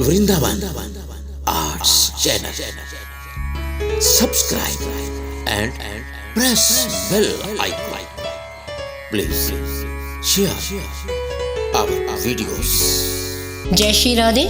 Vrindavan arts channel. Subscribe and press bell icon. Please share our videos. जय श्री राधे।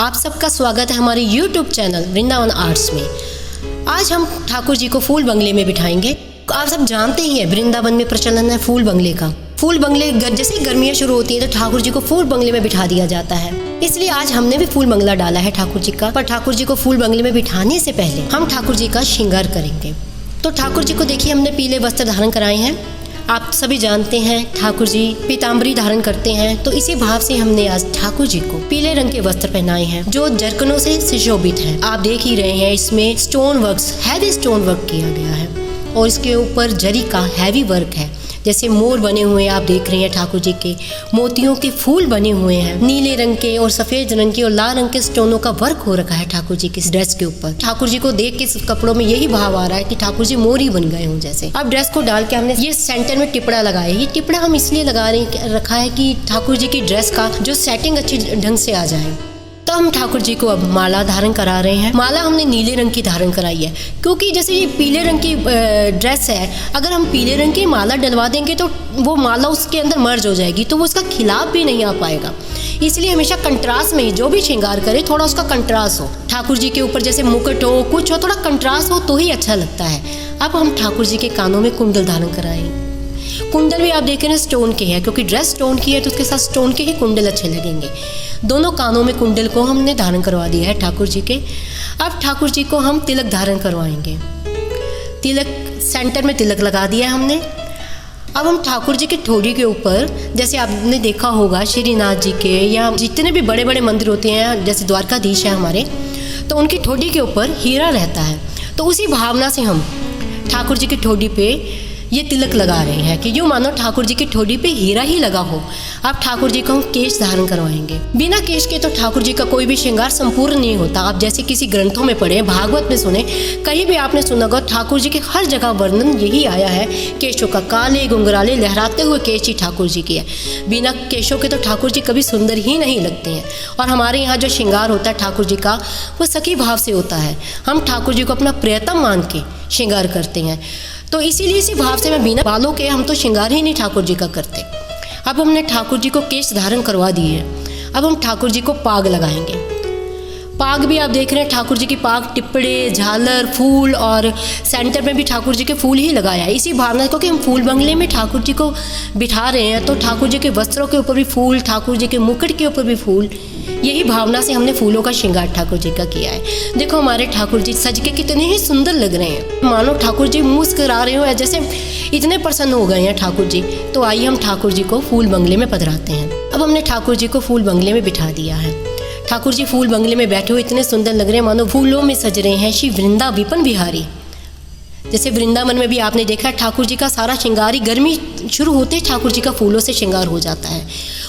आप सबका स्वागत है हमारे YouTube चैनल वृंदावन आर्ट्स में। आज हम ठाकुर जी को फूल बंगले में बिठाएंगे। आप सब जानते ही हैं वृंदावन में प्रचलन है फूल बंगले का। फूल बंगले जैसे गर्मियाँ शुरू होती हैं तो ठाकुर जी को फूल बंगले में बिठा दिया जाता है। इसलिए आज हमने भी फूल बंगला डाला है ठाकुर जी का। पर ठाकुर जी को फूल बंगले में बिठाने से पहले हम ठाकुर जी का श्रृंगार करेंगे। तो ठाकुर जी को देखिए हमने पीले वस्त्र धारण कराए हैं। आप सभी जानते हैं ठाकुर जी पीताम्बरी धारण करते हैं, तो इसी भाव से हमने आज ठाकुर जी को पीले रंग के वस्त्र पहनाए हैं जो जरकनों से सुशोभित हैं। आप देख ही रहे हैं इसमें stone work, heavy stone work किया गया है और इसके ऊपर जरी का हैवी वर्क है। जैसे मोर बने हुए आप देख रहे हैं ठाकुर जी के, मोतियों के फूल बने हुए हैं, नीले रंग के और सफेद रंग के और लाल रंग के स्टोनों का वर्क हो रखा है ठाकुर जी की ड्रेस के ऊपर। ठाकुर जी को देख के इस कपड़ों में यही भाव आ रहा है कि ठाकुर जी मोर ही बन गए हों जैसे। अब ड्रेस को डाल के हमने ये सेंटर में टिपड़ा लगाया। ये टिपड़ा हम इसलिए रखा है कि ठाकुर जी की ड्रेस का जो सेटिंग अच्छी ढंग से आ जाए। तो हम ठाकुर जी को अब माला धारण करा रहे हैं। माला हमने नीले रंग की धारण कराई है क्योंकि जैसे ये पीले रंग की ड्रेस है, अगर हम पीले रंग की माला डलवा देंगे तो वो माला उसके अंदर मर्ज हो जाएगी, तो वो उसका खिलाफ भी नहीं आ पाएगा। इसलिए हमेशा कंट्रास्ट में जो भी श्रृंगार करे थोड़ा उसका कंट्रास्ट हो। ठाकुर जी के ऊपर जैसे मुकुट हो, कुछ हो, थोड़ा कंट्रास्ट हो तो ही अच्छा लगता है। अब हम ठाकुर जी के कानों में कुंडल धारण कराएंगे। कुंडल भी आप देख रहे हैं स्टोन के हैं, क्योंकि ड्रेस स्टोन की है तो उसके साथ स्टोन के ही कुंडल अच्छे लगेंगे। दोनों कानों में कुंडल को हमने धारण करवा दिया है ठाकुर जी के। अब ठाकुर जी को हम तिलक धारण करवाएंगे। तिलक सेंटर में तिलक लगा दिया है हमने। अब हम ठाकुर जी के ठोड़ी के ऊपर, जैसे आपने देखा होगा श्रीनाथ जी के या जितने भी बड़े बड़े मंदिर होते हैं, जैसे द्वारकाधीश है हमारे, तो उनकी ठोड़ी के ऊपर हीरा रहता है। तो उसी भावना से हम ठाकुर जी की ठोड़ी पे ये तिलक लगा रहे हैं कि यूँ मानो ठाकुर जी की ठोड़ी पे हीरा ही लगा हो। अब ठाकुर जी को हम केश धारण करवाएंगे। बिना केश के तो ठाकुर जी का कोई भी श्रृंगार संपूर्ण नहीं होता। आप जैसे किसी ग्रंथों में पढ़े, भागवत में सुने, कहीं भी आपने सुना होगा ठाकुर जी के हर जगह वर्णन यही आया है, केशों का काले गुंगराले लहराते हुए केश ही ठाकुर जी की है। बिना केशों के तो ठाकुर जी कभी सुंदर ही नहीं लगते हैं। और हमारे यहाँ जो श्रृंगार होता है ठाकुर जी का वो सखी भाव से होता है। हम ठाकुर जी को अपना प्रियतम मान के श्रृंगार करते हैं। तो इसीलिए इसी भाव से मैं बिना बालों के हम तो श्रृंगार ही नहीं ठाकुर जी का करते। अब हमने ठाकुर जी को केश धारण करवा दिए हैं। अब हम ठाकुर जी को पाग लगाएंगे। पाग भी आप देख रहे हैं ठाकुर जी की पाग टिप्पड़े, झालर, फूल और सेंटर में भी ठाकुर जी के फूल ही लगाया है। इसी भावना क्योंकि हम फूल बंगले में ठाकुर जी को बिठा रहे हैं तो ठाकुर जी के वस्त्रों के ऊपर भी फूल, ठाकुर जी के मुकुट के ऊपर भी फूल, यही भावना से हमने फूलों का श्रृंगार ठाकुर जी का किया है। देखो हमारे ठाकुर जी सज के कितने ही सुंदर लग रहे हैं, मानो ठाकुर जी मुस्कुरा रहे हो, जैसे इतने प्रसन्न हो गए हैं ठाकुर जी। तो आइए हम ठाकुर जी को फूल बंगले में पधराते हैं। अब हमने ठाकुर जी को फूल बंगले में बिठा दिया है। ठाकुर जी फूल बंगले में बैठे हुए इतने सुंदर लग रहे हैं मानो फूलों में सज रहे हैं श्री वृंदा विपन बिहारी। जैसे वृंदावन में भी आपने देखा ठाकुर जी का सारा श्रृंगार ही गर्मी शुरू होते ही ठाकुर जी का फूलों से श्रृंगार हो जाता है।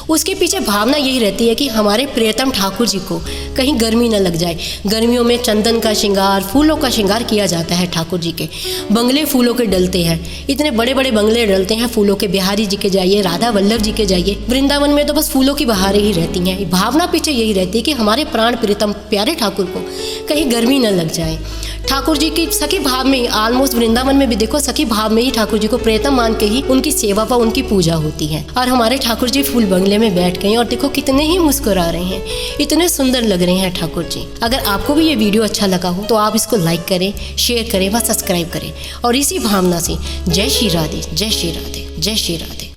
उसके पीछे भावना यही रहती है कि हमारे प्रियतम ठाकुर जी को कहीं गर्मी न लग जाए। गर्मियों में चंदन का श्रृंगार, फूलों का श्रृंगार किया जाता है ठाकुर जी के। बंगले फूलों के डलते हैं, इतने बड़े बड़े बंगले डलते हैं फूलों के। बिहारी जी के जाइए, राधा वल्लभ जी के जाइए, वृंदावन में तो बस फूलों की बहारें ही रहती हैं। भावना पीछे यही रहती है कि हमारे प्राण प्रियतम प्यारे ठाकुर को कहीं गर्मी न लग जाए। ठाकुर जी की सखी भाव में ऑलमोस्ट वृंदावन में भी देखो सखी भाव में ही ठाकुर जी को प्रियतम मान के ही उनकी सेवा व उनकी पूजा होती है। और हमारे ठाकुर जी फूल बंगले में बैठ गए और देखो कितने ही मुस्कुरा रहे हैं, इतने सुंदर लग रहे हैं ठाकुर जी। अगर आपको भी ये वीडियो अच्छा लगा हो तो आप इसको लाइक करें, शेयर करें व सब्सक्राइब करें। और इसी भावना से जय श्री राधे, जय श्री राधे, जय श्री राधे।